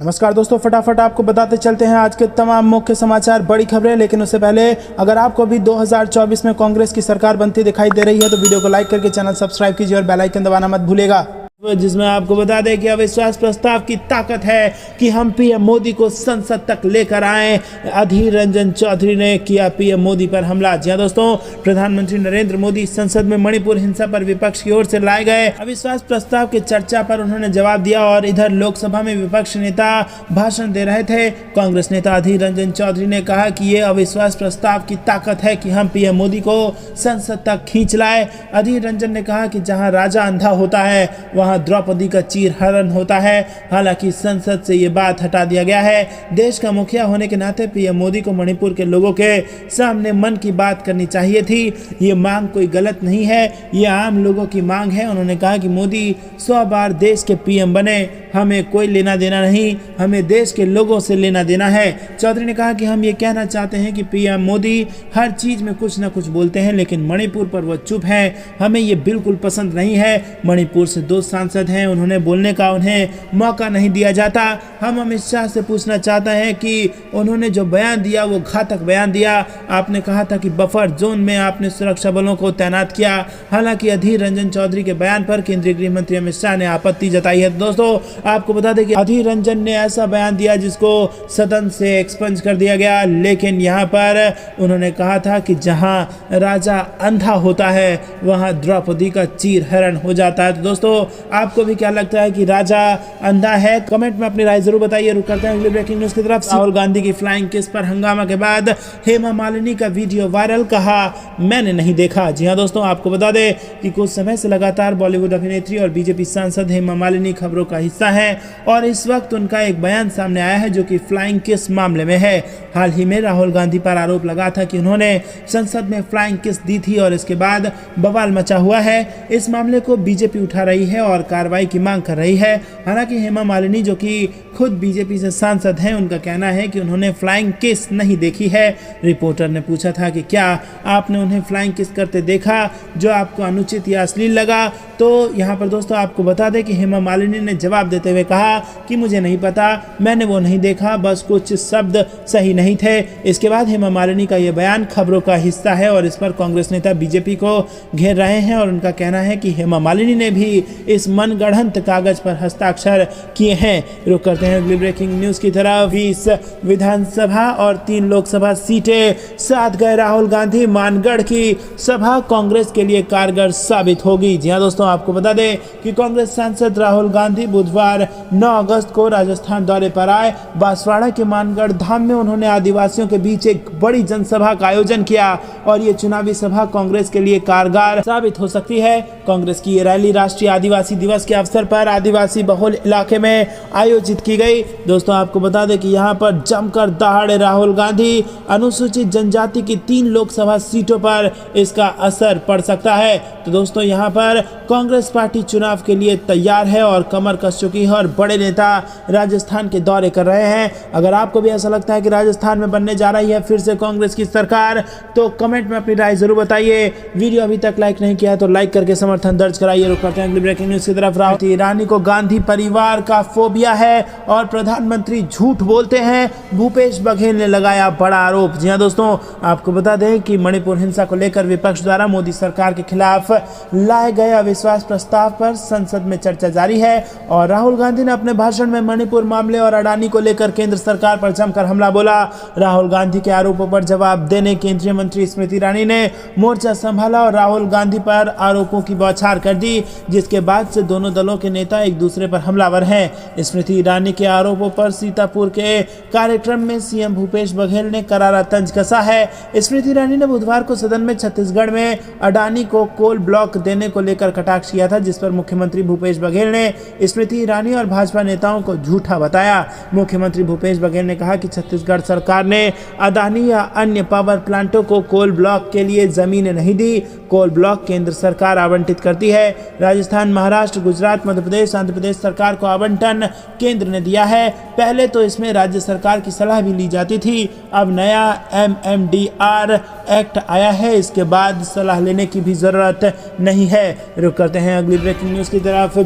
नमस्कार दोस्तों, फटाफट आपको बताते चलते हैं आज के तमाम मुख्य समाचार, बड़ी खबरें। लेकिन उससे पहले अगर आपको भी 2024 में कांग्रेस की सरकार बनती दिखाई दे रही है तो वीडियो को लाइक करके चैनल सब्सक्राइब कीजिए और बेल आइकन दबाना मत भूलिएगा, जिसमें आपको बता दें कि अविश्वास प्रस्ताव की ताकत है कि हम पीएम मोदी को संसद तक लेकर आए। अधीर रंजन चौधरी ने किया पीएम मोदी पर हमला। जी हां दोस्तों, प्रधानमंत्री नरेंद्र मोदी संसद में मणिपुर हिंसा पर विपक्ष की ओर से लाए गए अविश्वास प्रस्ताव की चर्चा पर उन्होंने जवाब दिया और इधर लोकसभा में विपक्ष नेता भाषण दे रहे थे। कांग्रेस नेता अधीर रंजन चौधरी ने कहा कि ये अविश्वास प्रस्ताव की ताकत है कि हम पीएम मोदी को संसद तक खींच लाए। अधीर रंजन ने कहा कि जहां राजा अंधा होता है वहां द्रौपदी का चीरहरण होता है। हालांकि संसद से ये बात हटा दिया गया है। देश का मुखिया होने के नाते पीएम मोदी को मणिपुर के लोगों के सामने मन की बात करनी चाहिए थी। ये मांग कोई गलत नहीं है, ये आम लोगों की मांग है। उन्होंने कहा कि मोदी 100 बार देश के पीएम बने, हमें कोई लेना देना नहीं, हमें देश के लोगों से लेना देना है। चौधरी ने कहा कि हम ये कहना चाहते हैं कि पीएम मोदी हर चीज में कुछ न कुछ बोलते हैं, लेकिन मणिपुर पर वो चुप हैं। हमें ये बिल्कुल पसंद नहीं है। मणिपुर से 2 सांसद हैं, उन्होंने बोलने का उन्हें मौका नहीं दिया जाता। हम अमित शाह से पूछना चाहते हैं कि उन्होंने जो बयान दिया वो घातक बयान दिया। आपने कहा था कि बफर जोन में आपने सुरक्षा बलों को तैनात किया। हालांकि अधीर रंजन चौधरी के बयान पर केंद्रीय गृह मंत्री अमित शाह ने आपत्ति जताई है। दोस्तों, आपको बता दें कि अधीर रंजन ने ऐसा बयान दिया जिसको सदन से एक्सपंज कर दिया गया, लेकिन यहाँ पर उन्होंने कहा था कि जहां राजा अंधा होता है वहां द्रौपदी का चीरहरण हो जाता है। तो दोस्तों, आपको भी क्या लगता है कि राजा अंधा है? कमेंट में अपनी राय जरूर बताइए। रुक करते हैं अगली ब्रेकिंग न्यूज की तरफ। राहुल गांधी की फ्लाइंग किस पर हंगामा के बाद हेमा मालिनी का वीडियो वायरल, कहा मैंने नहीं देखा। जी हाँ दोस्तों, आपको बता दें कि कुछ समय से लगातार बॉलीवुड अभिनेत्री और बीजेपी सांसद हेमा मालिनी खबरों का हिस्सा है और इस वक्त उनका एक बयान सामने आया है जो कि फ्लाइंग किस मामले में है। हाल ही में राहुल गांधी पर आरोप लगा था कि उन्होंने संसद में फ्लाइंग किस दी थी और इसके बाद बवाल मचा हुआ है। इस मामले को बीजेपी उठा रही है और कार्रवाई की मांग कर रही है। हालांकि हेमा मालिनी जो कि खुद बीजेपी से सांसद हैं, उनका कहना है कि उन्होंने फ्लाइंग किस नहीं देखी है। रिपोर्टर ने पूछा था कि क्या आपने उन्हें फ्लाइंग किस करते देखा जो आपको अनुचित या अश्लील लगा? तो यहाँ पर दोस्तों आपको बता दें कि हेमा मालिनी ने जवाब देते हुए कहा कि मुझे नहीं पता, मैंने वो नहीं देखा, बस कुछ शब्द सही नहीं थे। इसके बाद हेमा मालिनी का ये बयान खबरों का हिस्सा है और इस पर कांग्रेस नेता बीजेपी को घेर रहे हैं और उनका कहना है कि हेमा मालिनी ने भी इस मनगढ़ंत कागज पर हस्ताक्षर किए हैं। रुक करते हैं अगली ब्रेकिंग न्यूज की तरफ। 20 विधानसभा और 3 लोकसभा सीटें साध गए राहुल गांधी, मानगढ़ की सभा कांग्रेस के लिए कारगर साबित होगी। जी हाँ दोस्तों, आपको बता दें कि कांग्रेस सांसद राहुल गांधी बुधवार 9 अगस्त को राजस्थान दौरे पर आए। बांसवाड़ा के मानगढ़ धाम में उन्होंने आदिवासियों के बीच एक बड़ी जनसभा का आयोजन किया और ये चुनावी सभा कांग्रेस के लिए कारगर साबित हो सकती है। कांग्रेस की ये रैली राष्ट्रीय आदिवासी दिवस के अवसर पर आदिवासी बहुल इलाके में आयोजित की गई। दोस्तों, आपको बता दें कि यहाँ पर जमकर दहाड़े राहुल गांधी। अनुसूचित जनजाति की 3 लोकसभा सीटों पर इसका असर पड़ सकता है। तो दोस्तों, यहाँ पर कांग्रेस पार्टी चुनाव के लिए तैयार है और कमर कस चुकी है और बड़े नेता राजस्थान के दौरे कर रहे हैं। अगर आपको भी ऐसा लगता है कि राजस्थान में बनने जा रही है फिर से कांग्रेस की सरकार, तो कमेंट में अपनी राय जरूर बताइए। वीडियो अभी तक लाइक नहीं किया है तो लाइक करके समर्थन दर्ज कराइए। रुक करते हैं अगली ब्रेकिंग न्यूज की तरफ। राहुल ईरानी को गांधी परिवार का फोबिया है और प्रधानमंत्री झूठ बोलते हैं, भूपेश बघेल ने लगाया बड़ा आरोप। जी हाँ दोस्तों, आपको बता दें कि मणिपुर हिंसा को लेकर विपक्ष द्वारा मोदी सरकार के खिलाफ लाए गए अविश्वास प्रस्ताव पर संसद में चर्चा जारी है और राहुल गांधी ने अपने भाषण में मणिपुर मामले और अडानी को लेकर केंद्र सरकार पर जमकर हमला बोला। राहुल गांधी के आरोपों पर जवाब देने केंद्रीय मंत्री स्मृति ईरानी ने मोर्चा संभाला और राहुल गांधी पर आरोपों की बौछार कर दी, जिसके बाद से दोनों दलों के नेता एक दूसरे पर हमलावर हैं। स्मृति ईरानी के आरोपों पर सीतापुर के कार्यक्रम में सीएम भूपेश बघेल ने करारा तंज कसा है। स्मृति ईरानी ने बुधवार को सदन में छत्तीसगढ़ में अडानी को कोल ब्लॉक देने को लेकर कटाक्ष किया था, जिस पर मुख्यमंत्री भूपेश बघेल ने स्मृति ईरानी और भाजपा नेताओं को झूठा बताया। मुख्यमंत्री भूपेश बघेल ने कहा कि छत्तीसगढ़ सरकार ने अडानी या अन्य पावर प्लांटों को कोल ब्लॉक के लिए जमीन नहीं दी। कोल ब्लॉक केंद्र सरकार आवंटित करती है। राजस्थान, महाराष्ट्र महाराष्ट्र, गुजरात, मध्य प्रदेश, आंध्र प्रदेश सरकार को आवंटन केंद्र ने दिया है। पहले तो इसमें राज्य सरकार की सलाह भी ली जाती थी। अब नया MMDR एक्ट आया है, इसके बाद सलाह लेने की भी जरूरत नहीं है। रुक करते हैं अगली ब्रेकिंग न्यूज की तरफ।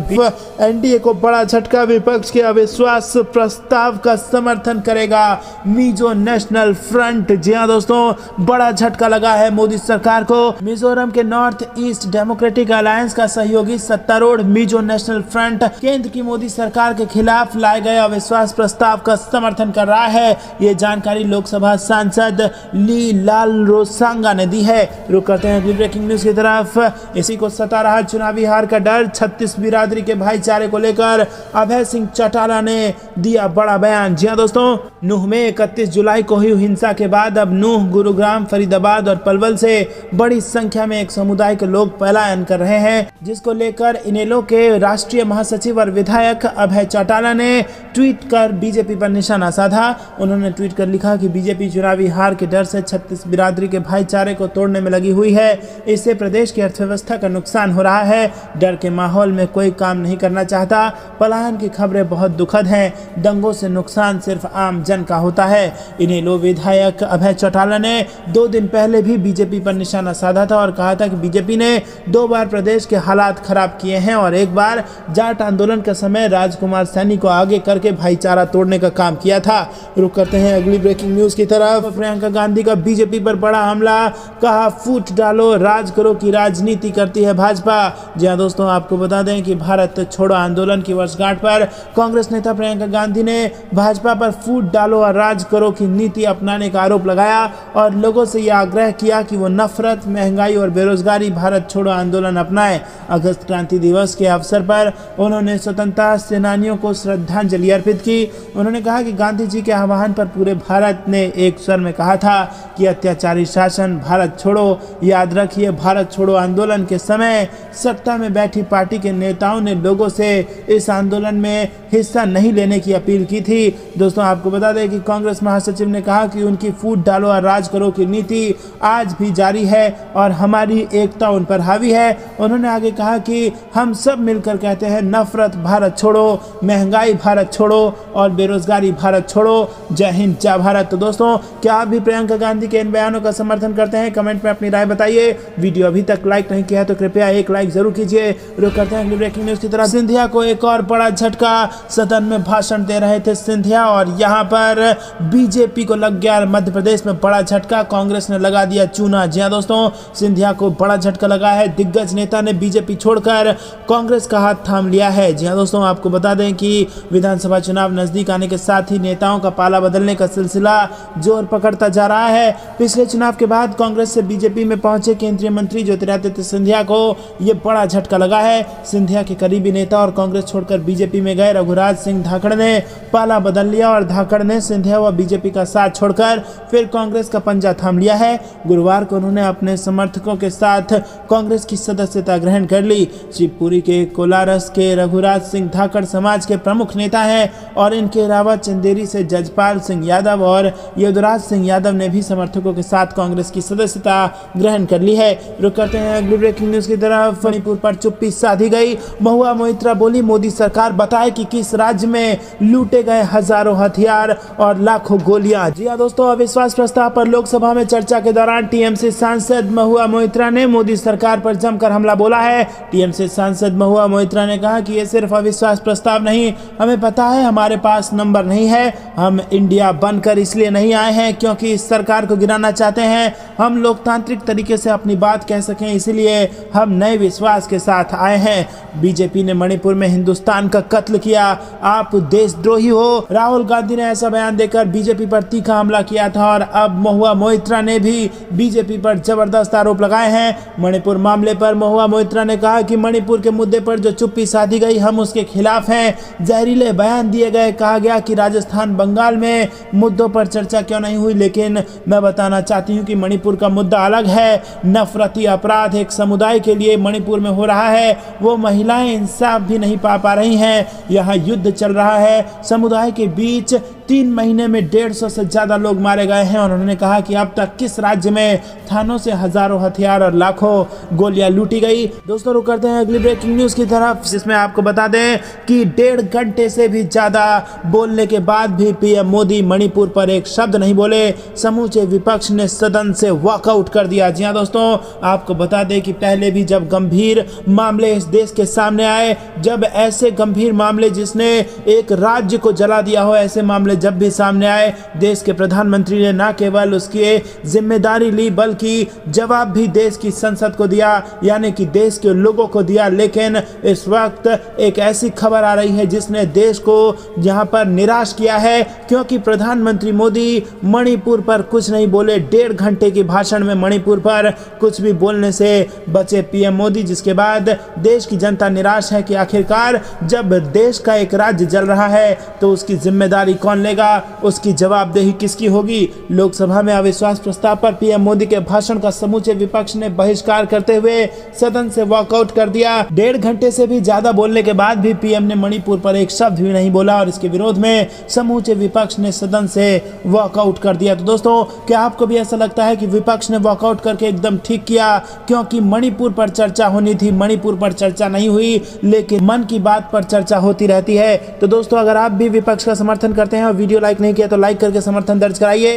एनडीए को बड़ा झटका, विपक्ष के अविश्वास प्रस्ताव का समर्थन करेगा मिजो नेशनल फ्रंट। जी हां दोस्तों, बड़ा झटका लगा है मोदी सरकार को। मिजोरम के नॉर्थ ईस्ट डेमोक्रेटिक अलायंस का सहयोगी सत्तारूढ़ मिजो नेशनल फ्रंट केंद्र की मोदी सरकार के खिलाफ लाए गए अविश्वास प्रस्ताव का समर्थन कर रहा है। ये जानकारी लोकसभा सांसद ली लाल रोसांगा ने दी है। रुक करते हैं अगली ब्रेकिंग न्यूज की तरफ। इसी को सता रहा चुनावी हार का डर, 36 बिरादरी के भाईचारे को लेकर अभय सिंह चौटाला ने दिया बड़ा बयान। जी हां दोस्तों, नूह में 31 जुलाई को हुई हिंसा के बाद अब नूह, गुरुग्राम, फरीदाबाद और पलवल से बड़ी संख्या में एक समुदाय के लोग पलायन कर रहे हैं, जिसको लेकर इनेलो के राष्ट्रीय महासचिव और विधायक अभय चौटाला ने ट्वीट कर बीजेपी पर निशाना साधा। उन्होंने ट्वीट कर लिखा कि बीजेपी चुनावी हार के डर से 36 बिरादरी के भाईचारे को तोड़ने में लगी हुई है। इससे प्रदेश की अर्थव्यवस्था का नुकसान हो रहा है। डर के माहौल में कोई काम नहीं करना चाहता। पलायन की खबरें बहुत दुखद हैं। दंगों से नुकसान सिर्फ आम जन का होता है। इनेलो विधायक अभय चौटाला ने 2 दिन पहले भी बीजेपी पर निशाना साधा था और कहा था कि बीजेपी ने 2 बार प्रदेश के हालात खराब किए हैं और एक बार जाट आंदोलन के समय राजकुमार सैनी को आगे करके भाईचारा तोड़ने का काम किया था। रुक करते हैं अगली ब्रेकिंग न्यूज की तरफ। प्रियंका गांधी का बीजेपी पर बड़ा हमला, कहा फूट डालो, राज करो की राजनीति करती है भाजपा। जी हां दोस्तों, आपको बता दें कि भारत छोड़ो आंदोलन की वर्षगांठ पर कांग्रेस नेता प्रियंका गांधी ने भाजपा पर फूट डालो और राज करो की नीति अपनाने का आरोप लगाया और लोगों से यह आग्रह किया कि वो नफरत, महंगाई और बेरोजगारी भारत छोड़ो आंदोलन अपनाएं। अगस्त क्रांति दिवस के अवसर पर उन्होंने स्वतंत्रता सेनानियों को श्रद्धांजलि अर्पित की। उन्होंने कहा कि गांधी जी के आह्वान पर पूरे भारत ने एक स्वर में कहा था कि अत्याचारी शासन भारत छोड़ो। याद रखिए, भारत छोड़ो आंदोलन के समय सत्ता में बैठी पार्टी के नेताओं ने लोगों से इस आंदोलन में हिस्सा नहीं लेने की अपील की थी। दोस्तों, आपको बता दें कि कांग्रेस महासचिव ने कहा कि उनकी फूट डालो और राज करो की नीति आज भी जारी है और हमारी एकता उन पर हावी है। उन्होंने आगे कहा कि हम सब मिलकर कहते हैं नफरत भारत छोड़ो, महंगाई भारत छोड़ो और बेरोजगारी भारत छोड़ो। जय हिंद, जय भारत। तो दोस्तों, क्या आप भी प्रियंका गांधी के इन बयानों का समर्थन करते हैं? कमेंट में अपनी राय बताइए। वीडियो अभी तक लाइक नहीं किया है तो कृपया एक लाइक जरूर कीजिए। रुक करते हैं अगली ब्रेकिंग न्यूज की तरफ। सिंधिया को एक और बड़ा झटका, सदन में भाषण दे रहे थे सिंधिया और यहाँ पर बीजेपी को लग गया मध्य प्रदेश में बड़ा झटका, कांग्रेस ने लगा दिया चूना। जी हां दोस्तों, सिंधिया को बड़ा झटका लगा है। दिग्गज नेता ने बीजेपी छोड़कर कांग्रेस का हाथ थाम लिया है। जी हां दोस्तों, आपको बता दें कि विधानसभा चुनाव नजदीक आने के साथ ही नेताओं का पाला बदलने का सिलसिला जोर पकड़ता जा रहा है। पिछले चुनाव के बाद कांग्रेस से बीजेपी में पहुंचे केंद्रीय मंत्री ज्योतिरादित्य सिंधिया को यह बड़ा झटका लगा है। सिंधिया के करीबी नेता और कांग्रेस छोड़कर बीजेपी में गए रघुराज सिंह धाकड़ ने पाला बदल लिया और धाकड़ ने सिंधिया व बीजेपी का साथ छोड़कर फिर कांग्रेस का पंजा थाम लिया है। गुरुवार को उन्होंने अपने समर्थकों के साथ कांग्रेस की सदस्यता ग्रहण कर ली। शिवपुरी के कोलारस के रघुराज सिंह धाकड़ समाज के प्रमुख नेता हैं और इनके अलावा चंदेरी से जजपाल सिंह यादव और यदुराज सिंह यादव ने भी समर्थकों के साथ कांग्रेस की सदस्यता ग्रहण कर ली है। रुक करते हैं अगली ब्रेकिंग न्यूज की तरफ। मणिपुर पर चुप्पी साधी गई। महुआ मोइत्रा बोली, मोदी सरकार बताए कि किस राज्य में लूटे गए हजारों हथियार और लाखों गोलियां। जी हां दोस्तों, अविश्वास प्रस्ताव पर लोकसभा में चर्चा के दौरान टीएमसी सांसद महुआ मोइत्रा ने मोदी सरकार पर जमकर हमला बोला है। टीएमसी सांसद महुआ मोइत्रा ने कहा कि ये सिर्फ अविश्वास प्रस्ताव नहीं, हमें पता है हमारे पास नंबर नहीं है। हम इंडिया बनकर इसलिए नहीं आए हैं क्योंकि इस सरकार को गिराना चाहते हैं। हम लोकतांत्रिक तरीके से अपनी बात कह सकें, इसलिए हम नए विश्वास के साथ आए हैं। बीजेपी ने मणिपुर में हिंदुस्तान का कत्ल किया, आप देशद्रोही हो। राहुल गांधी ने ऐसा बयान देकर बीजेपी पर तीखा हमला किया था और अब महुआ मोइत्रा ने भी बीजेपी पर जबरदस्त आरोप लगाए हैं। मणिपुर मामले पर महुआ मोइत्रा ने कहा कि मणिपुर के मुद्दे पर जो चुप्पी साधी गई, हम उसके खिलाफ हैं। जहरीले बयान दिए गए, कहा गया कि राजस्थान, बंगाल में मुद्दों पर चर्चा क्यों नहीं हुई, लेकिन मैं बताना चाहती हूं कि मणिपुर का मुद्दा अलग है। नफरती अपराध एक समुदाय के लिए मणिपुर में हो रहा है। वो महिलाएं इंसाफ भी नहीं पा रही हैं। यहाँ युद्ध चल रहा है समुदाय के बीच। 3 महीने में 150 से ज्यादा लोग मारे गए हैं और उन्होंने कहा कि अब तक किस राज्य में थानों से हजारों हथियार और लाखों गोलियां लूटी गई। दोस्तों, रुक करते हैं अगली ब्रेक। ब्रेकिंग न्यूज की तरफ, जिसमें आपको बता दें कि 1.5 घंटे से भी ज्यादा बोलने के बाद भी पीएम मोदी मणिपुर पर एक शब्द नहीं बोले। समूचे विपक्ष ने सदन से वॉकआउट कर दिया। जी हां दोस्तों, आपको बता दें कि पहले भी जब गंभीर मामले इस देश के सामने आए, जब ऐसे गंभीर मामले जिसने एक राज्य को जला दिया हो, ऐसे मामले जब भी सामने आए, देश के प्रधानमंत्री ने न केवल उसकी जिम्मेदारी ली बल्कि जवाब भी देश की संसद को दिया, यानी कि देश के लोगों को दिया। लेकिन इस वक्त एक ऐसी खबर आ रही है जिसने देश को यहां पर निराश किया है, क्योंकि प्रधानमंत्री मोदी मणिपुर पर कुछ नहीं बोले। 1.5 घंटे के भाषण में मणिपुर पर कुछ भी बोलने से बचे पीएम मोदी, जिसके बाद देश की जनता निराश है कि आखिरकार जब देश का एक राज्य जल रहा है तो उसकी जिम्मेदारी कौन लेगा, उसकी जवाबदेही किसकी होगी। लोकसभा में अविश्वास प्रस्ताव पर पीएम मोदी के भाषण का समूचे विपक्ष ने बहिष्कार करते हुए सदन से वॉकआउट कर दिया। 1.5 घंटे से भी ज्यादा बोलने के बाद भी पीएम ने मणिपुर पर एक शब्द भी नहीं बोला और इसके विरोध में समूचे विपक्ष ने सदन से वॉकआउट कर दिया। तो दोस्तों, क्या आपको भी ऐसा लगता है कि विपक्ष ने वॉकआउट करके एकदम ठीक किया, क्योंकि मणिपुर पर चर्चा होनी थी, मणिपुर पर चर्चा नहीं हुई, लेकिन मन की बात पर चर्चा होती रहती है। तो दोस्तों, अगर आप भी विपक्ष का समर्थन करते हैं और वीडियो लाइक नहीं किया तो लाइक करके समर्थन दर्ज कराइए।